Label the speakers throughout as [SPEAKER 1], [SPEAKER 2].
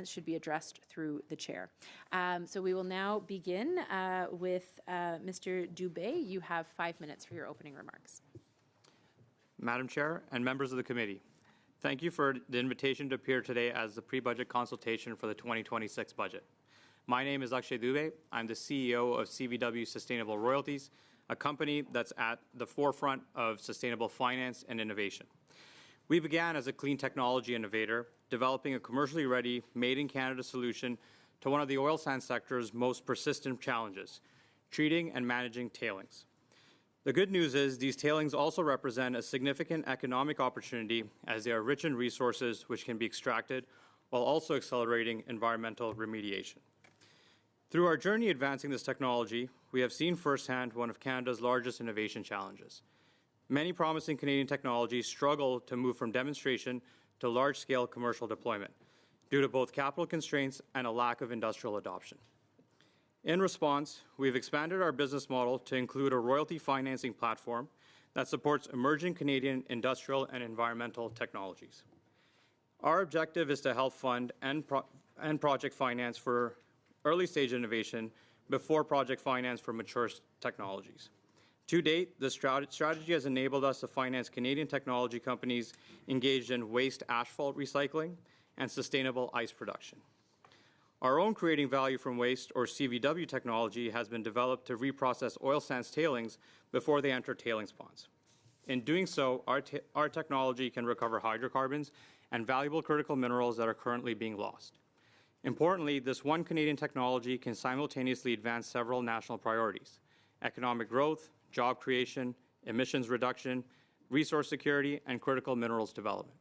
[SPEAKER 1] should be addressed through the chair. So we will now begin with Mr. Dubey. You have 5 minutes for your opening remarks.
[SPEAKER 2] Madam Chair and members of the committee, thank you for the invitation to appear today as the pre-budget consultation for the 2026 budget. My name is Akshay Dubey. I'm the CEO of CVW Sustainable Royalties, a company that's at the forefront of sustainable finance and innovation. We began as a clean technology innovator, developing a commercially ready, made-in-Canada solution to one of the oil sands sector's most persistent challenges, treating and managing tailings. The good news is these tailings also represent a significant economic opportunity as they are rich in resources which can be extracted while also accelerating environmental remediation. Through our journey advancing this technology, we have seen firsthand one of Canada's largest innovation challenges. Many promising Canadian technologies struggle to move from demonstration to large-scale commercial deployment due to both capital constraints and a lack of industrial adoption. In response, we've expanded our business model to include a royalty financing platform that supports emerging Canadian industrial and environmental technologies. Our objective is to help fund and project finance for early-stage innovation before project finance for mature technologies. To date, this strategy has enabled us to finance Canadian technology companies engaged in waste asphalt recycling and sustainable ice production. Our own creating value from waste, or CVW technology, has been developed to reprocess oil sands tailings before they enter tailings ponds. In doing so, our technology can recover hydrocarbons and valuable critical minerals that are currently being lost. Importantly, this one Canadian technology can simultaneously advance several national priorities: economic growth, job creation, emissions reduction, resource security, and critical minerals development.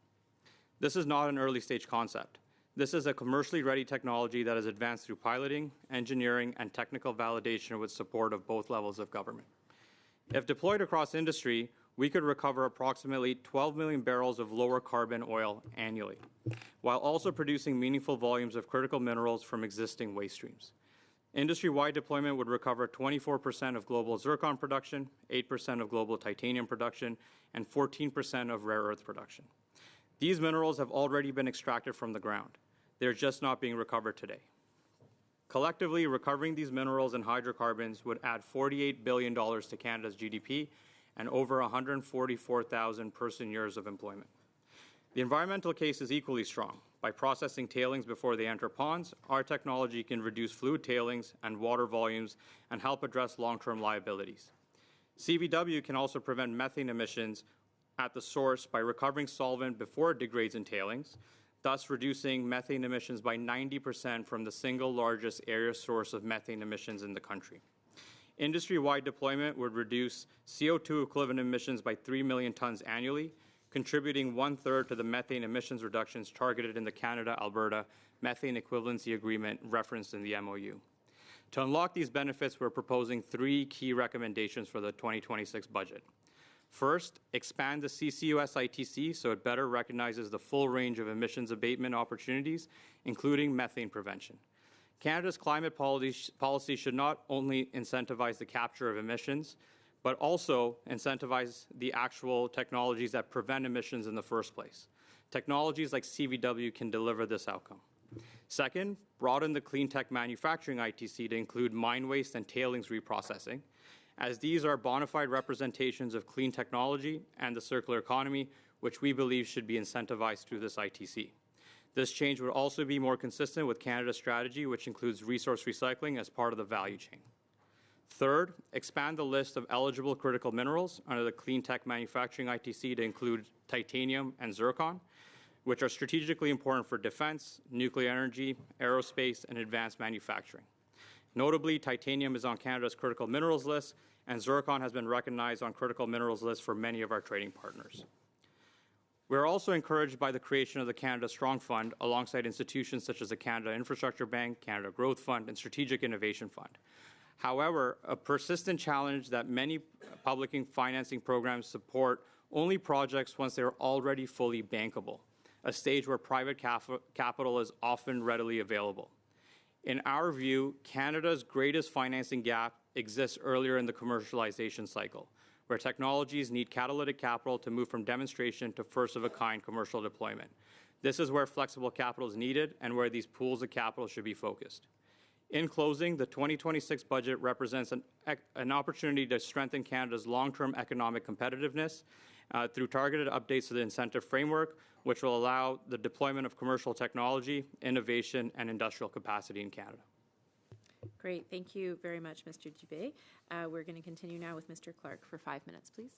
[SPEAKER 2] This is not an early-stage concept. This is a commercially ready technology that has advanced through piloting, engineering, and technical validation with support of both levels of government. If deployed across industry, we could recover approximately 12 million barrels of lower carbon oil annually, while also producing meaningful volumes of critical minerals from existing waste streams. Industry-wide deployment would recover 24% of global zircon production, 8% of global titanium production, and 14% of rare earth production. These minerals have already been extracted from the ground. They're just not being recovered today. Collectively, recovering these minerals and hydrocarbons would add $48 billion to Canada's GDP and over 144,000 person-years of employment. The environmental case is equally strong. By processing tailings before they enter ponds, our technology can reduce fluid tailings and water volumes and help address long-term liabilities. CVW can also prevent methane emissions at the source by recovering solvent before it degrades in tailings, thus reducing methane emissions by 90% from the single largest area source of methane emissions in the country. Industry-wide deployment would reduce CO2 equivalent emissions by 3 million tons annually, contributing 1/3 to the methane emissions reductions targeted in the Canada-Alberta Methane Equivalency Agreement referenced in the MOU. To unlock these benefits, we're proposing 3 key recommendations for the 2026 budget. First, expand the CCUS ITC so it better recognizes the full range of emissions abatement opportunities, including methane prevention. Canada's climate policy should not only incentivize the capture of emissions, but also incentivize the actual technologies that prevent emissions in the first place. Technologies like CVW can deliver this outcome. Second, broaden the clean tech manufacturing ITC to include mine waste and tailings reprocessing, as these are bona fide representations of clean technology and the circular economy, which we believe should be incentivized through this ITC. This change would also be more consistent with Canada's strategy, which includes resource recycling as part of the value chain. Third, expand the list of eligible critical minerals under the Clean Tech Manufacturing ITC to include titanium and zircon, which are strategically important for defense, nuclear energy, aerospace, and advanced manufacturing. Notably, titanium is on Canada's critical minerals list, and zircon has been recognized on critical minerals lists for many of our trading partners. We are also encouraged by the creation of the Canada Strong Fund alongside institutions such as the Canada Infrastructure Bank, Canada Growth Fund, and Strategic Innovation Fund. However, a persistent challenge that many public financing programs support only projects once they are already fully bankable, a stage where private capital is often readily available. In our view, Canada's greatest financing gap exists earlier in the commercialization cycle, where technologies need catalytic capital to move from demonstration to first-of-a-kind commercial deployment. This is where flexible capital is needed and where these pools of capital should be focused. In closing, the 2026 budget represents an opportunity to strengthen Canada's long-term economic competitiveness through targeted updates to the incentive framework, which will allow the deployment of commercial technology, innovation, and industrial capacity in Canada.
[SPEAKER 1] Great. Thank you very much, Mr. Dubey. We're going to continue now with Mr. Clark for 5 minutes, please.